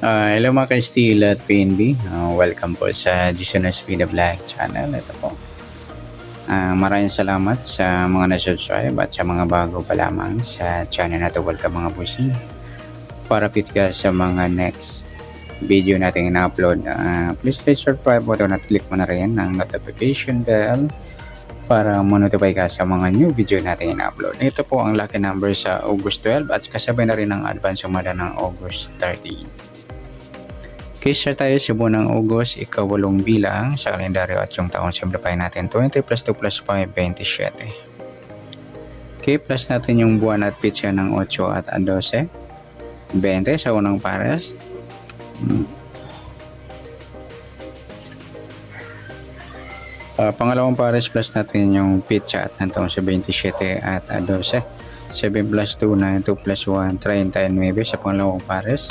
Hello mga ka-Steel at PNB. Welcome po sa Jason Speed Vlog channel. Ito po. Maraming salamat sa mga na-subscribe at sa mga bago pa lamang sa channel na ito. Welcome mga busing. Para fit ka sa mga next video natin ina-upload. Please hit subscribe button at click mo na rin ang notification bell para ma-notify ka sa mga new video natin ina-upload. Ito po ang lucky number sa August 12 at kasabay na rin ang advance sumada ng August 13. Kaya tayo sa buwan ng August, ikawalong bilang sa kalendaryo at yung taon simplify natin 20 plus 2 plus 5, 27. Okay, plus natin yung buwan at pitsa ng 8 at 12, 20 sa unang pares. Pangalawang pares plus natin yung pitsa at ng taon sa 27 at 12. 7 plus 2, 9, 2 plus 1, 39 sa pangalawang pares.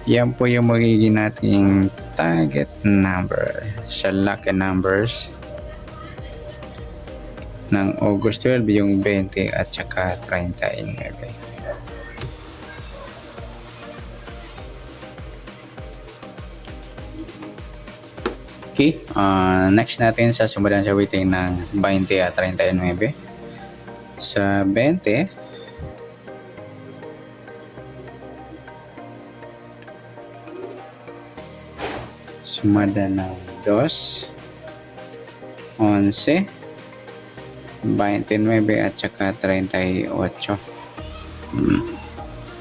Yan po yung magiging nating target number sa lucky numbers ng August 12, yung 20 at saka 39. Okay, next natin sa sumulan sa waiting ng 20 at 39. Sa 20, sumada ng 2, 11, 29 at saka 38.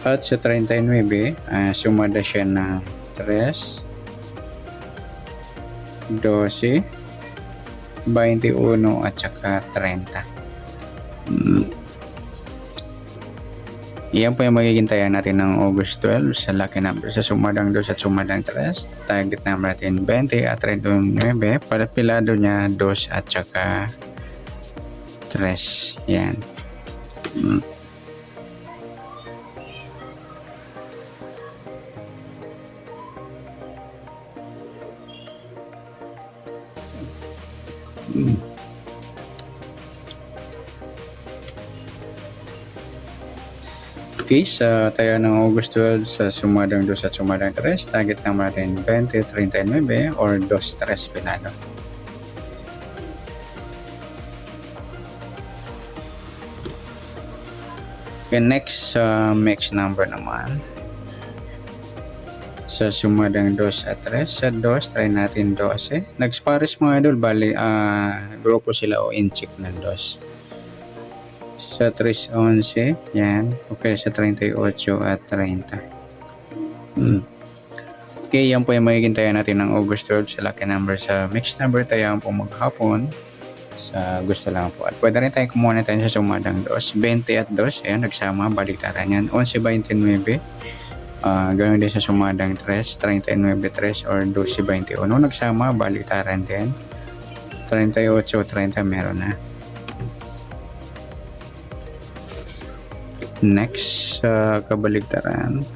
At sa 39, sumada siya ng 3, 12, 21 at saka 30. Iyan po yung magiging tayan natin ng August 12 sa lucky number sa sumadang 2 at sumadang 3. Target number natin 20 at 39. Palapilado niya 2 at saka 3. Yan. Okay, sa tayo ng August 12 sa sumadang 2 at sumadang 3, target naman natin 20, 39 or 2, 3 pilado. Okay, next mix number naman. Sa sumadang 2 at 3, sa 2, try natin 12. Nag-spares mga idol, bali, grupo sila o in-check ng 2. Sa 3, 11, yan. Okay, sa 38 at 30. Okay, yan po yung magiging tayo natin ng August 12 sa lucky number. Sa mixed number tayo po maghapon. Sa gusto lang po. At pwede rin tayo kumuha natin sa sumadang 2. 20 at 2, ayan, nagsama, baliktaran yan. 11, 29. Ganoon din sa sumadang 3, 39, 3 or 12, 21. Nagsama, baliktaran din. 38, 30 meron na. Next, kabaligtaran,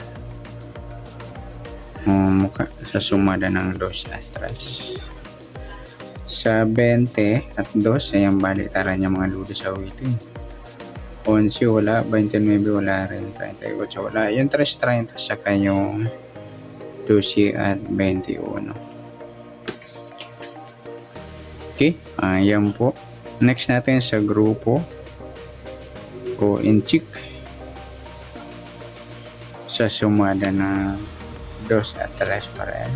sa sumada ng 2 at 3. Sa 20 at 2, ayang baliktaran niya mga ludo sa waiting. 11 wala, 29 wala rin, 38 wala. Yung 3, 30 saka yung 12 at 21. Okay, yan po. Next natin sa grupo o in-check. Sa sumada na 2 at 3 pa rin.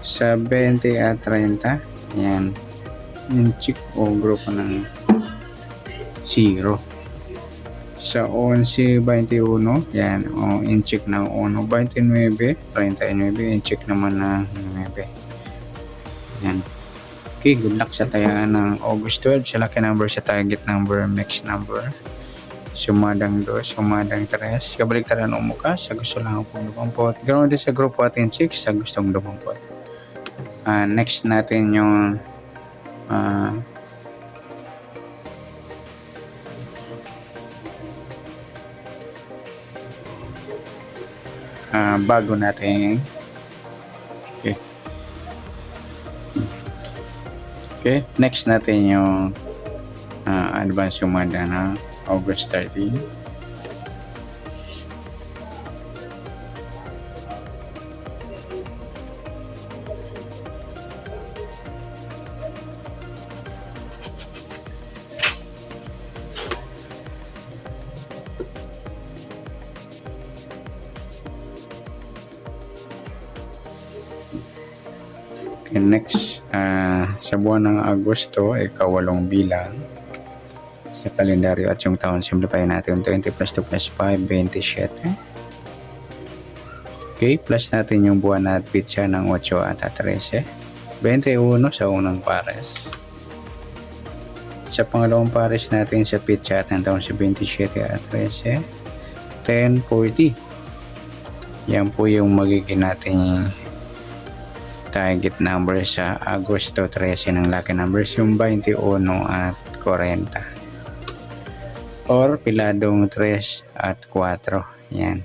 Sa 20 at 30, yan, in-check o grupo ng 0. Sa 11, 21, yan, o in-check ng 1, 29, 39, in-check naman ng 9. Yan. Okay, good luck sa tayaan ng August 12 sa lucky number sa target number, mix number. Sumadang 2, sumadang 3. Kabaliktaran o mukha sa gusto lang pong lumampot. Ganoon din sa grupo atin 6 sa gustong lumampot. Next natin yung bago natin. Okay, next natin yung advance sumada na August 13. Okay, next, sa buwan ng Agosto, ika-8 bilang sa kalendaryo at yung taon, simplify natin 20 plus 2 plus 5, 27. Okay, plus natin yung buwan at pitsa ng 8 at 13. 21 sa unang pares. Sa pangalawang pares natin sa pitsa at ng taon sa 27 at 13, 1040. Yan po yung magiging natin target number sa Agosto 13 ng lucky numbers, yung 21 at 40. Or piladong 3 at 4. Yan.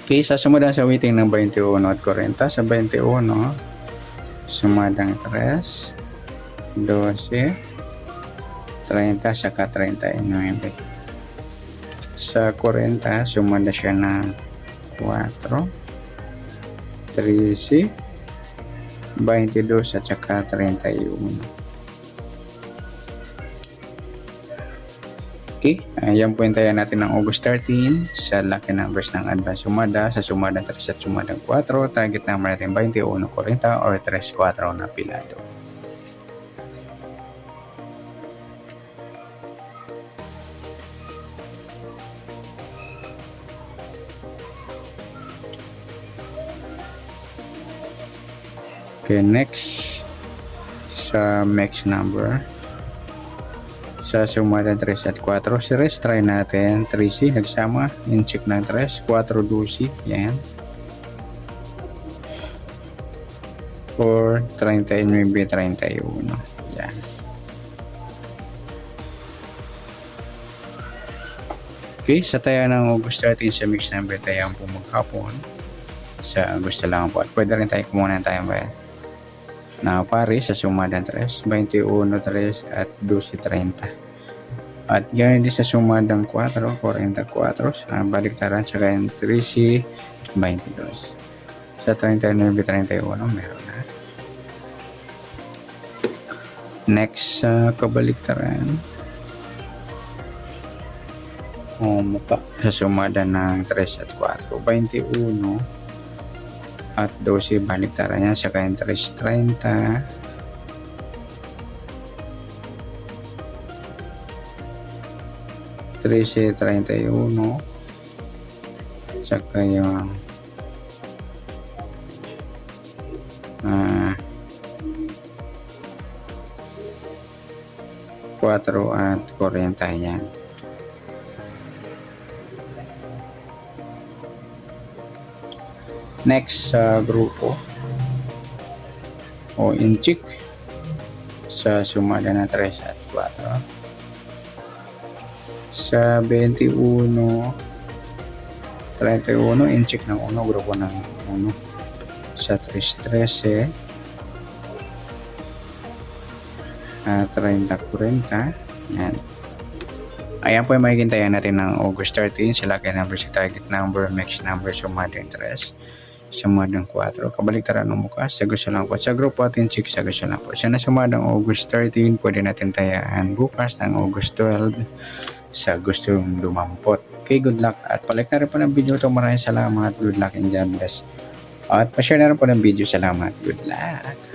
Okay, sasunod sa waiting ng 21 at 40. Sa 21, sumadang 3, 12, 30, saka 39. Sa 40, sumada siya ng 4, 13, 22, at saka 31. Okay, ayan po yung tayo natin ng August 13 sa lucky numbers ng advance sumada, sa sumada 3 at sumada 4, target number natin 21, 40 or 3, 4 na pilado. Okay, next sa next number sa sumada 3 at 4, si rest try natin 3C nagsama in check ng 3, 4 12, yan, or 39 31, yan. Okay, sa tayo ng August 13 sa mix number tayo po maghapon sa gusto lang po, at pwede rin tayo kumuha tayo ba na pare sa sumada 3, 21, 3 at 12, 30. At ganyan din sa sumadang 4, 44, baliktaran sa kayang 13, 22. Sa 39, 31, meron na. Next sa kabaliktaran, mukha sa sumada ng 3 at 4, 21 at 12, baliktaran yan sa kayang 3, 30, 13, 31, saka yung 4 at 40, yan. Next sa grupo o inchik sa sumada na 3 at 4, sa 21, 31, inchik ng 1, grupo ng 1, sa 3, 13, 30, 40, yan. Ayan po yung mahigintayan natin ng August 13 sa lucky number, sa target number, mix number, sumada ng 3, sumadang 4, kabaliktaran ng mukha, sa gusto lang po. Sa grupo atin check sa gusto lang po. Sa nasumadang August 13, pwede natin tayaan bukas ng August 12 sa gustong dumampot. Okay, good luck. At palike na rin po ng video ito. Maraming salamat. Good luck and God bless. At pa-share na rin po ng video. Salamat. Good luck.